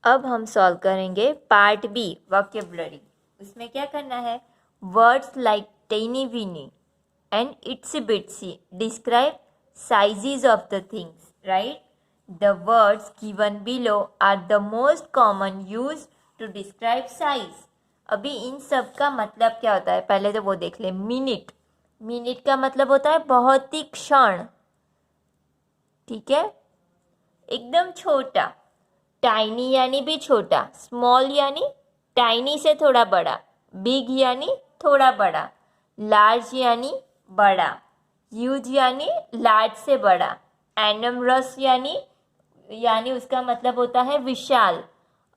अब हम सॉल्व करेंगे पार्ट बी वोकैबुलरी। उसमें क्या करना है, words like teeny weeny and itsy bitsy describe sizes of the things, right? The words given below are the most common use to describe size. अभी इन सब का मतलब क्या होता है पहले तो वो देख ले। मिनट, मिनट का मतलब होता है बहुत ही क्षण, ठीक है, एकदम छोटा। टाइनी यानी भी छोटा, स्मॉल यानी टाइनी से थोड़ा बड़ा, बिग यानी थोड़ा बड़ा, लार्ज यानी बड़ा, ह्यूज यानी लार्ज से बड़ा, एनमरस यानी उसका मतलब होता है विशाल।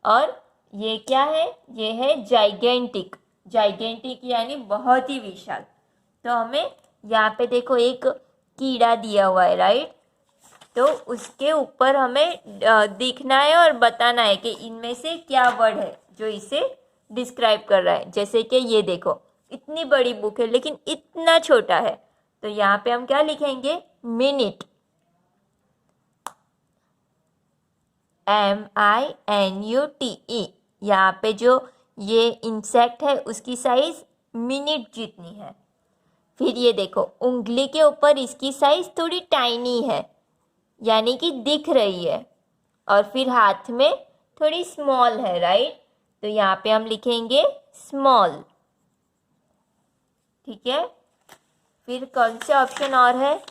और ये क्या है, ये है जाइगेंटिक। जाइगेंटिक यानी बहुत ही विशाल। तो हमें यहाँ पे देखो एक कीड़ा दिया हुआ है, राइट? तो उसके ऊपर हमें दिखना है और बताना है कि इनमें से क्या वर्ड है जो इसे डिस्क्राइब कर रहा है। जैसे कि ये देखो, इतनी बड़ी बुक है लेकिन इतना छोटा है, तो यहाँ पे हम क्या लिखेंगे, मिनट, MINUTE। यहाँ पे जो ये इंसेक्ट है उसकी साइज मिनट जितनी है। फिर ये देखो, उंगली के ऊपर इसकी साइज थोड़ी टाइनी है, यानी कि दिख रही है, और फिर हाथ में थोड़ी स्मॉल है, राइट? तो यहाँ पे हम लिखेंगे स्मॉल, ठीक है। फिर कौन से ऑप्शन और है,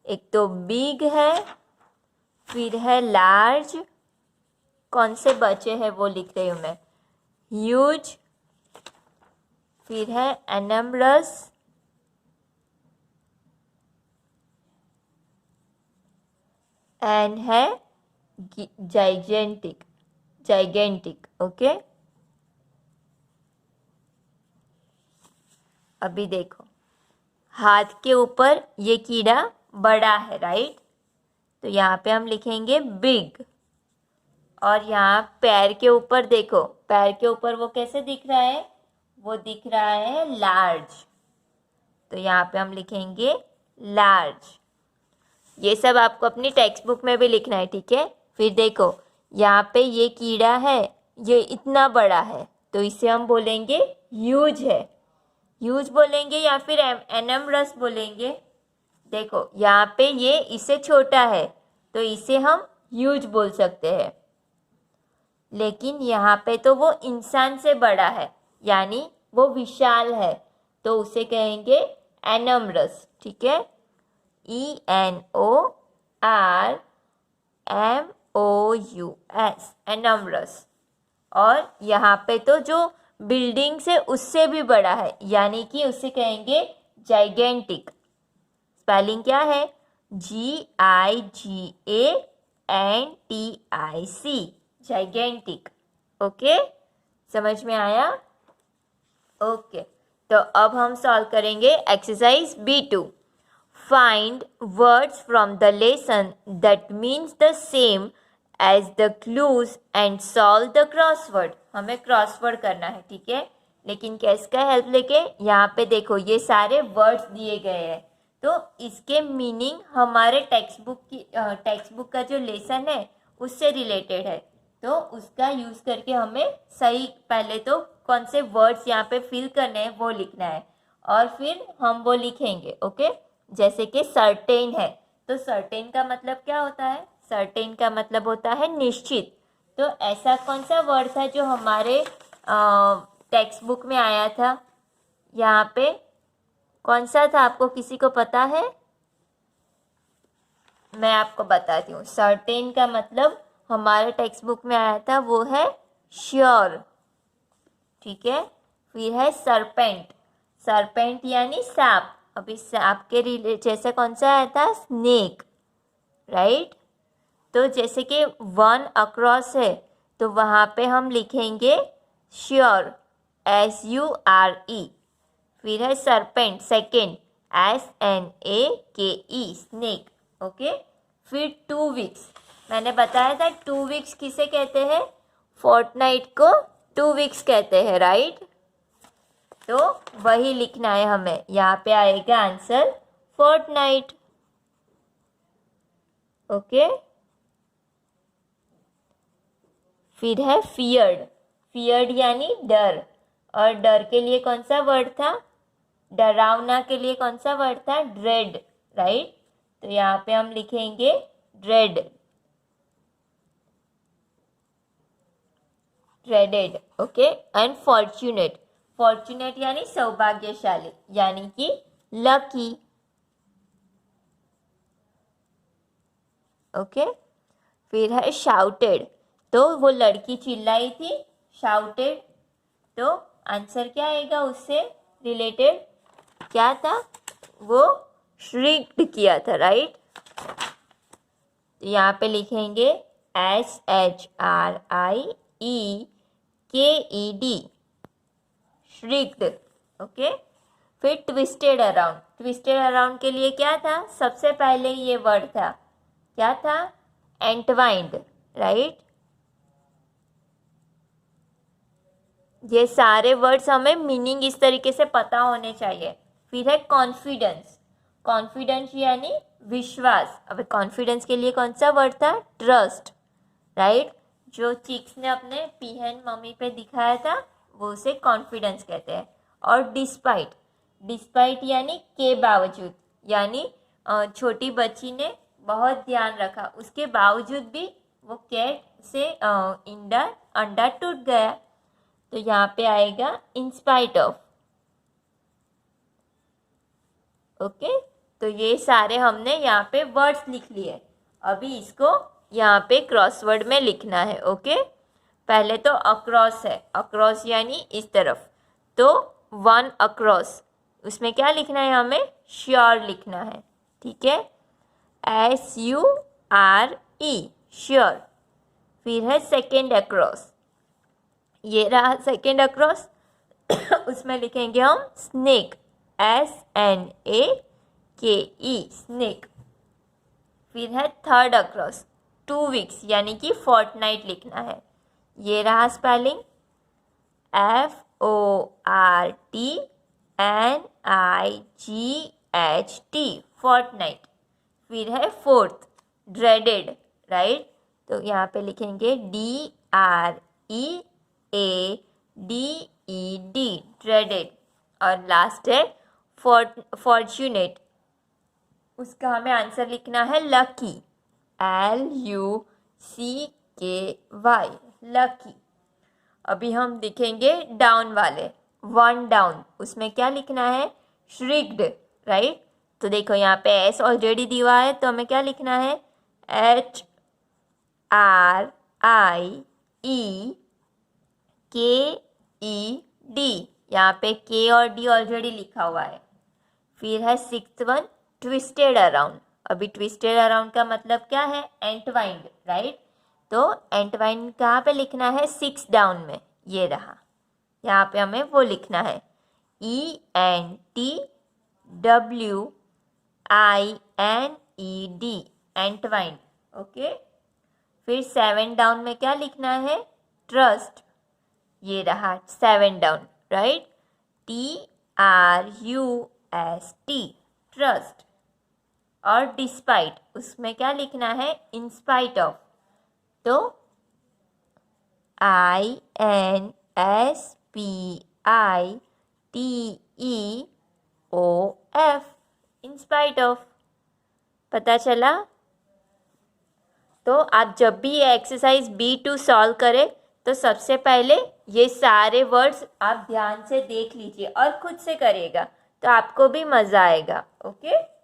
एक तो बिग है, फिर है लार्ज, कौन से बचे हैं वो लिख रही हूँ मैं, ह्यूज, फिर है एनमरस, एंड है जाइगेंटिक, जाइगेंटिक, ओके। अभी देखो, हाथ के ऊपर ये कीड़ा बड़ा है, राइट? तो यहाँ पे हम लिखेंगे बिग। और यहाँ पैर के ऊपर देखो, पैर के ऊपर वो कैसे दिख रहा है, वो दिख रहा है लार्ज, तो यहाँ पे हम लिखेंगे लार्ज। ये सब आपको अपनी टेक्स्ट बुक में भी लिखना है, ठीक है। फिर देखो, यहाँ पे ये कीड़ा है, ये इतना बड़ा है, तो इसे हम बोलेंगे ह्यूज है, ह्यूज बोलेंगे या फिर एनमरस बोलेंगे। देखो यहाँ पे ये इससे छोटा है, तो इसे हम ह्यूज बोल सकते हैं। लेकिन यहाँ पे तो वो इंसान से बड़ा है, यानी वो विशाल है, तो उसे कहेंगे एनमरस, ठीक है। ENORMOUS, एनमरस। और यहाँ पे तो जो बिल्डिंग से उससे भी बड़ा है, यानी कि उसे कहेंगे जाइगेंटिक। स्पेलिंग क्या है, GIGANTIC, जाइगेंटिक, ओके। समझ में आया? ओके। तो अब हम सॉल्व करेंगे exercise B2। Find words from the lesson that means the same as the clues and solve the crossword. हमें क्रॉसवर्ड करना है, ठीक है, लेकिन किसका हेल्प लेके? यहाँ पे देखो, ये सारे वर्ड्स दिए गए हैं, तो इसके मीनिंग हमारे टेक्स्ट बुक का जो लेसन है उससे रिलेटेड है, तो उसका यूज़ करके हमें सही, पहले तो कौन से वर्ड्स यहाँ पे फिल करने हैं वो लिखना है, और फिर हम वो लिखेंगे, ओके। जैसे कि सर्टेन है, तो सर्टेन का मतलब क्या होता है, सर्टेन का मतलब होता है निश्चित। तो ऐसा कौन सा वर्ड था जो हमारे टेक्स्ट बुक में आया था, यहाँ पे कौन सा था, आपको किसी को पता है? मैं आपको बताती हूँ। सर्टेन का मतलब हमारे टेक्स्ट बुक में आया था वो है श्योर, ठीक है। फिर है सरपेंट, सरपेंट यानी सांप। अभी सांप के रिलेटेड जैसे कौन सा आया था, स्नेक, राइट? तो जैसे कि वन अक्रॉस है, तो वहाँ पे हम लिखेंगे श्योर, SURE। फिर है serpent, second, SNAKE, snake, okay. फिर 2 वीक्स, मैंने बताया था 2 वीक्स किसे कहते हैं, फोर्टनाइट को 2 वीक्स कहते हैं, राइट? तो वही लिखना है हमें, यहाँ पे आएगा आंसर फोर्टनाइट, ओके। फिर है फियर्ड, फियर्ड यानी डर, और डर के लिए कौन सा वर्ड था, डरावना के लिए कौन सा वर्ड था, ड्रेड, राइट। तो यहाँ पे हम लिखेंगे dread, dreaded, okay. And fortunate, fortunate यानी सौभाग्यशाली, यानी कि लकी, ओके। फिर है शाउटेड, तो वो लड़की चिल्लाई थी, शाउटेड, तो आंसर क्या आएगा उससे रिलेटेड, क्या था, वो श्रिक्ड किया था, राइट। तो यहाँ पे लिखेंगे SHRIEKED, श्रिक्ड, ओके। फिर ट्विस्टेड अराउंड, ट्विस्टेड अराउंड के लिए क्या था, सबसे पहले ये वर्ड था, क्या था, एंटवाइंड, राइट। ये सारे वर्ड्स हमें मीनिंग इस तरीके से पता होने चाहिए। फिर है कॉन्फिडेंस, कॉन्फिडेंस यानी विश्वास। अब कॉन्फिडेंस के लिए कौन सा वर्ड था, ट्रस्ट, राइट। जो चिक्स ने अपने पीहन मम्मी पे दिखाया था वो उसे कॉन्फिडेंस कहते हैं। और डिस्पाइट, डिस्पाइट यानी के बावजूद, यानी छोटी बच्ची ने बहुत ध्यान रखा, उसके बावजूद भी वो कैट से अंडा टूट गया, तो यहाँ पे आएगा इन स्पाइट ऑफ, ओके। तो ये सारे हमने यहाँ पे वर्ड्स लिख लिए, अभी इसको यहाँ पे क्रॉसवर्ड में लिखना है, ओके। पहले तो अक्रॉस है, अक्रॉस यानी इस तरफ, तो वन अक्रॉस, उसमें क्या लिखना है, हमें श्योर लिखना है, ठीक है, SURE, श्योर। फिर है सेकेंड अक्रॉस, ये रहा सेकेंड अक्रॉस, उसमें लिखेंगे हम स्नेक, SNAKE, स्नेक। फिर है थर्ड अक्रॉस, 2 वीक्स यानी कि फोर्टनाइट लिखना है, ये रहा स्पेलिंग, FORTNIGHT, फोर्टनाइट। फिर है फोर्थ, ड्रेडेड, राइट, तो यहाँ पे लिखेंगे DREADED, ड्रेडेड। और लास्ट है फॉर्चुनेट, उसका हमें आंसर लिखना है लकी, LUCKY, लकी। अभी हम लिखेंगे डाउन वाले, वन डाउन, उसमें क्या लिखना है, श्रिक्ड, राइट। तो देखो यहाँ पे S ऑलरेडी दिया है, तो हमें क्या लिखना है, HRIEKED, यहाँ पे K और D ऑलरेडी लिखा हुआ है। फिर है सिक्स्थ वन, ट्विस्टेड अराउंड। अभी ट्विस्टेड अराउंड का मतलब क्या है, एंटवाइंड, राइट। तो एंटवाइंड कहाँ पे लिखना है, 6 डाउन में, ये रहा, यहाँ पे हमें वो लिखना है ENTWINED, एंटवाइंड, ओके। फिर 7 डाउन में क्या लिखना है, ट्रस्ट, ये रहा 7 डाउन, राइट, TRUST, ट्रस्ट। और डिस्पाइट, उसमें क्या लिखना है, इन स्पाइट ऑफ, तो INSPITEOF, इन स्पाइट ऑफ। पता चला। तो आप जब भी ये एक्सरसाइज B2 सॉल्व करें तो सबसे पहले ये सारे वर्ड्स आप ध्यान से देख लीजिए और खुद से करिएगा, तो आपको भी मज़ा आएगा, ओके।